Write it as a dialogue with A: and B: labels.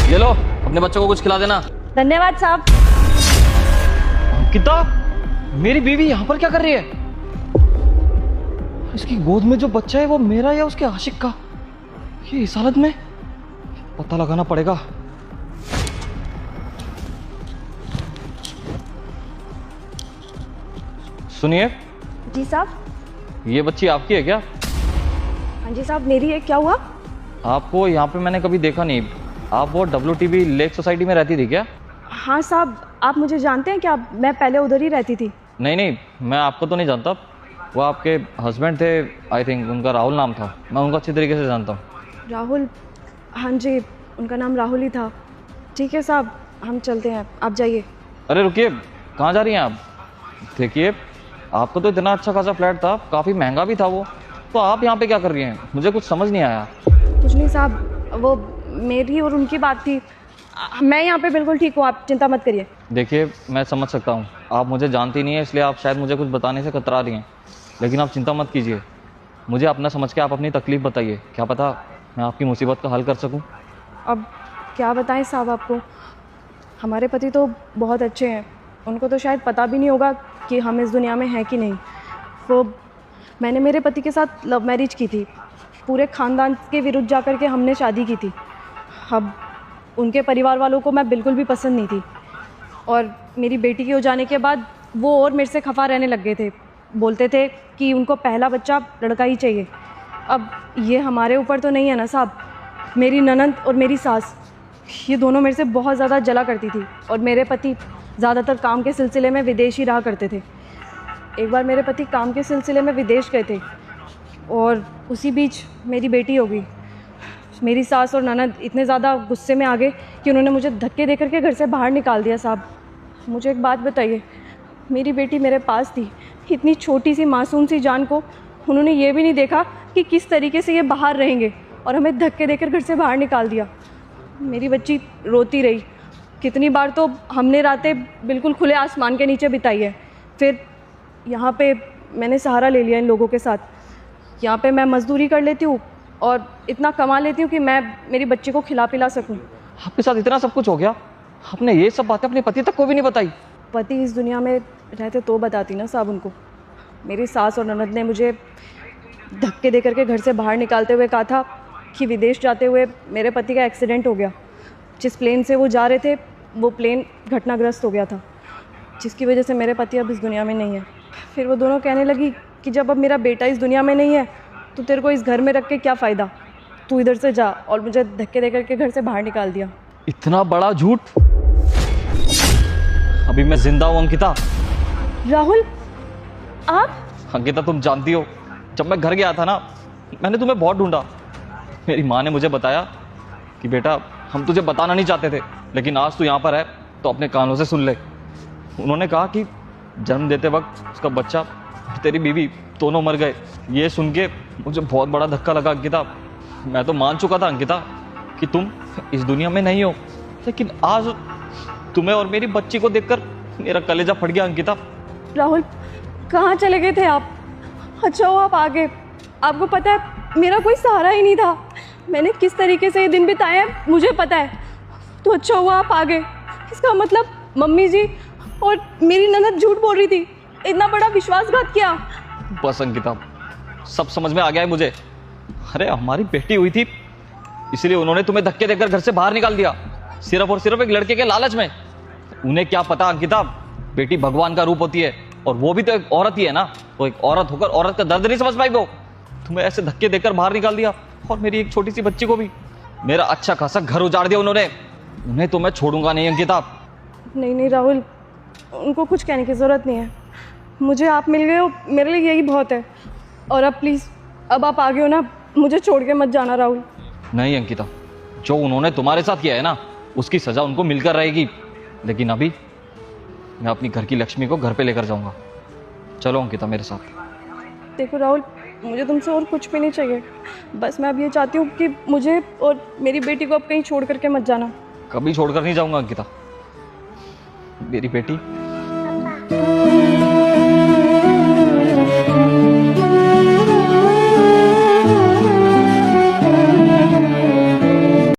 A: ये लो, अपने बच्चों को कुछ खिला देना।
B: धन्यवाद साहब।
A: अंकिता, मेरी बीवी यहाँ पर क्या कर रही है? इसकी गोद में जो बच्चा है वो मेरा या उसके आशिक का? ये इस हालत में? पता लगाना पड़ेगा। सुनिए,
B: जी साहब।
A: ये बच्ची आपकी है क्या?
B: हाँ जी साहब, मेरी है। क्या हुआ?
A: आपको यहाँ पे मैंने कभी देखा नहीं। आप वो WTB लेक सोसाइटी में रहती थी क्या?
B: हाँ साहब, आप मुझे जानते हैं क्या? मैं पहले उधर ही रहती थी।
A: नहीं नहीं, मैं आपको तो नहीं जानता। वो आपके हस्बैंड थे, आई थिंक उनका राहुल नाम था। मैं उनको अच्छी तरीके से जानता हूँ।
B: राहुल? हाँ जी, उनका नाम राहुल ही था। ठीक है साहब, हम चलते हैं, आप जाइए।
A: अरे रुकिए, कहाँ जा रही हैं आप? देखिए, आपको तो इतना अच्छा खासा फ्लैट था, काफ़ी महंगा भी था वो, तो आप यहाँ पे क्या कर रही हैं? मुझे कुछ समझ नहीं आया।
B: कुछ नहीं साहब, वो मेरी और उनकी बात थी। मैं यहाँ पे बिल्कुल ठीक हूँ, आप चिंता मत करिए।
A: देखिए, मैं समझ सकता हूँ, आप मुझे जानती नहीं है, इसलिए आप शायद मुझे कुछ बताने से कतरा रही हैं, लेकिन आप चिंता मत कीजिए। मुझे अपना समझ के आप अपनी तकलीफ़ बताइए, क्या पता मैं आपकी मुसीबत का हल कर सकूँ।
B: अब क्या बताएं साहब आपको, हमारे पति तो बहुत अच्छे हैं, उनको तो शायद पता भी नहीं होगा कि हम इस दुनिया में हैं कि नहीं। वो मैंने मेरे पति के साथ लव मैरिज की थी, पूरे ख़ानदान के विरुद्ध जाकर के हमने शादी की थी। अब उनके परिवार वालों को मैं बिल्कुल भी पसंद नहीं थी, और मेरी बेटी के हो जाने के बाद वो और मेरे से खफा रहने लग गए थे। बोलते थे कि उनको पहला बच्चा लड़का ही चाहिए। अब ये हमारे ऊपर तो नहीं है ना साहब। मेरी ननंद और मेरी सास, ये दोनों मेरे से बहुत ज़्यादा जला करती थी, और मेरे पति ज़्यादातर काम के सिलसिले में विदेश ही रहा करते थे। एक बार मेरे पति काम के सिलसिले में विदेश गए थे, और उसी बीच मेरी बेटी हो गई। मेरी सास और ननद इतने ज़्यादा गुस्से में आ गए कि उन्होंने मुझे धक्के दे करके घर से बाहर निकाल दिया साहब। मुझे एक बात बताइए, मेरी बेटी मेरे पास थी, इतनी छोटी सी मासूम सी जान को उन्होंने ये भी नहीं देखा कि किस तरीके से ये बाहर रहेंगे, और हमें धक्के देकर घर से बाहर निकाल दिया। मेरी बच्ची रोती रही। कितनी बार तो हमने रातें बिल्कुल खुले आसमान के नीचे बिताई है। फिर यहाँ पे मैंने सहारा ले लिया इन लोगों के साथ। यहाँ पे मैं मज़दूरी कर लेती हूँ और इतना कमा लेती हूँ कि मैं मेरी बच्ची को खिला पिला सकूँ।
A: आपके साथ इतना सब कुछ हो गया, आपने ये सब बातें अपने पति तक को भी नहीं बताई?
B: पति इस दुनिया में रहते तो बताती ना साहब उनको। मेरी सास और ननद ने मुझे धक्के दे करके घर से बाहर निकालते हुए कहा था कि विदेश जाते हुए मेरे पति का एक्सीडेंट हो गया। जिस प्लेन से वो जा रहे थे वो प्लेन घटनाग्रस्त हो गया था, जिसकी वजह से मेरे पति अब इस दुनिया में नहीं है। फिर वो दोनों कहने लगी कि जब अब मेरा बेटा इस दुनिया में नहीं है तो तेरे को इस घर में रख के क्या फ़ायदा, तू इधर से जा, और मुझे धक्के दे करके घर से बाहर निकाल दिया।
A: इतना बड़ा झूठ! अभी मैं जिंदा हूँ अंकिता।
B: राहुल, आप?
A: अंकिता, तुम जानती हो, जब मैं घर गया था ना, मैंने तुम्हें बहुत ढूंढा। मेरी माँ ने मुझे बताया कि बेटा, हम तुझे बताना नहीं चाहते थे, लेकिन आज तू यहाँ पर है तो अपने कानों से सुन ले। उन्होंने कहा कि जन्म देते वक्त उसका बच्चा और तेरी बीवी दोनों मर गए। ये सुन के मुझे बहुत बड़ा धक्का लगा अंकिता। मैं तो मान चुका था अंकिता कि तुम इस दुनिया में नहीं हो, लेकिन आज तुम्हें और मेरी बच्ची को देखकर मेरा कलेजा फट गया अंकिता।
B: राहुल, कहाँ चले गए थे आप? अच्छा हो आप आ गए। आपको पता है मेरा कोई सहारा ही नहीं था। मैंने किस तरीके से ये दिन बिताए हैं मुझे पता है। तो अच्छा हुआ आप आ गए। इसका मतलब मम्मी जी और मेरी ननद झूठ बोल रही थी, इतना बड़ा विश्वासघात किया।
A: बस अंकिता, सब समझ में आ गया है मुझे। अरे हमारी बेटी हुई थी, इसलिए उन्होंने तुम्हें धक्के देकर घर से बाहर निकाल दिया, सिर्फ और सिर्फ एक लड़के के लालच में। उन्हें क्या पता अंकिता, बेटी भगवान का रूप होती है, और वो भी तो एक औरत ही है ना। तो एक औरत होकर औरत का दर्द नहीं समझ पाई वो। तुम्हें ऐसे धक्के देकर बाहर निकाल दिया, और मेरी एक छोटी सी बच्ची को भी। मेरा अच्छा खासा घर उजाड़ दिया उन्होंने। उन्हें तो मैं छोड़ूंगा नहीं अंकिता।
B: नहीं राहुल, उनको कुछ कहने की ज़रूरत नहीं है। मुझे आप मिल गए हो, मेरे लिए यही बहुत है। और अब प्लीज़, अब आप आ गए हो ना, मुझे छोड़ के मत जाना राहुल।
A: नहीं अंकिता, जो उन्होंने तुम्हारे साथ किया है ना, उसकी सज़ा उनको मिलकर रहेगी। लेकिन अभी मैं अपनी घर की लक्ष्मी को घर पे लेकर जाऊंगा। चलो अंकिता मेरे साथ।
B: देखो राहुल, मुझे तुमसे और कुछ भी नहीं चाहिए। बस मैं अब ये चाहती हूँ कि मुझे और मेरी बेटी को अब कहीं छोड़ करके मत जाना।
A: कभी छोड़कर नहीं जाऊंगा अंकिता। मेरी बेटी